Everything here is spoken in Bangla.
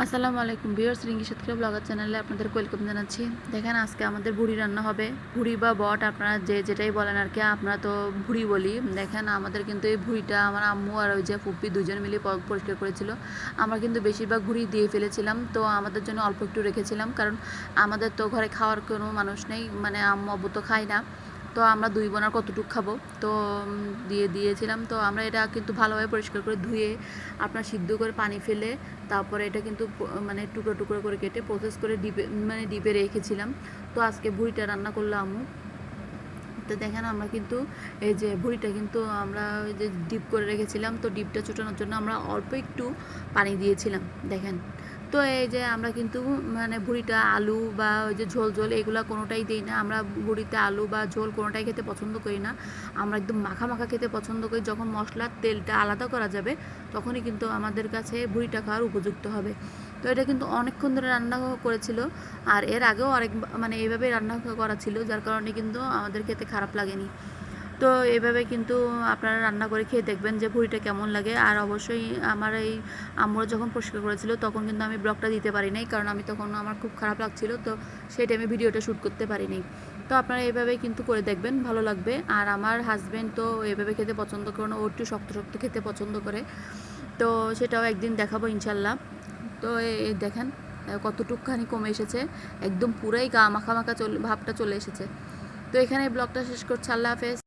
আসসালামু আলাইকুম ভিউয়ার্স, রিঙ্কি সাতক্ষীরা ব্লগার চ্যানেলে আপনাদের ওয়েলকাম জানাচ্ছি। দেখেন আজকে আমাদের ভুড়ি রান্না হবে। ভুড়ি বা বট আপনারা যেটাই বলেন আর কি, আমরা তো ভুড়ি বলি। দেখেন আমাদের কিন্তু এই ভুড়িটা আমার আম্মু আর ওই যে ফুপ্পি দুজন মিলে পরিষ্কার করেছিল। আমরা কিন্তু বেশিরভাগ ভুড়ি দিয়ে ফেলেছিলাম, তো আমাদের জন্য অল্প একটু রেখেছিলাম, কারণ আমাদের তো ঘরে খাওয়ার কোনো মানুষ নেই, মানে আম্মু আব্বু তো খায় না। তো আমরা দুই বোন আর কতটুকু খাবো, তো দিয়েছিলাম। তো আমরা এটা কিন্তু ভালোভাবে পরিষ্কার করে ধুয়ে আপনার সিদ্ধ করে পানি ফেলে তারপরে এটা কিন্তু মানে টুকরো টুকরো করে কেটে প্রসেস করে ডিপে রেখেছিলাম। তো আজকে ভুঁড়িটা রান্না করলাম আম্মু। তো দেখেন আমরা কিন্তু এই যে ভুঁড়িটা কিন্তু আমরা ওই যে ডিপ করে রেখেছিলাম, তো ডিপটা চুটানোর জন্য আমরা অল্প একটু পানি দিয়েছিলাম। দেখেন, তো এই যে আমরা কিন্তু মানে ভুঁড়িটা আলু বা ওই যে ঝোল ঝোল এগুলো কোনোটাই দিই না। আমরা ভুঁড়িতে আলু বা ঝোল কোনোটাই খেতে পছন্দ করি না। আমরা একদম মাখা মাখা খেতে পছন্দ করি। যখন মশলার তেলটা আলাদা করা যাবে তখনই কিন্তু আমাদের কাছে ভুঁড়িটা খাওয়ার উপযুক্ত হবে। তো এটা কিন্তু অনেকক্ষণ ধরে রান্না করেছিল, আর এর আগেও অনেক মানে এইভাবে রান্না করা ছিল, যার কারণে কিন্তু আমাদের খেতে খারাপ লাগেনি। তো এইভাবে কিন্তু আপনারা রান্না করে খেয়ে দেখবেন যে ভুঁড়িটা কেমন লাগে। আর অবশ্যই আমার এই আম্মুরা যখন পরিষ্কার করেছিল তখন কিন্তু আমি ব্লগটা দিতে পারি নাই, কারণ আমি তখন আমার খুব খারাপ লাগছিল, তো সেই টাইমে ভিডিওটা শ্যুট করতে পারিনি। তো আপনারা এইভাবে কিন্তু করে দেখবেন, ভালো লাগবে। আর আমার হাজব্যান্ড তো এইভাবে খেতে পছন্দ করে না, ও একটু শক্ত শক্ত খেতে পছন্দ করে। তো সেটাও একদিন দেখাবো ইনশাল্লাহ। তো এই দেখেন কতটুকখানি কমে এসেছে, একদম পুরাই গা মাখা মাখা ভাবটা চলে এসেছে। তো এখানে ব্লগটা শেষ করছি। আল্লাহ হাফেজ।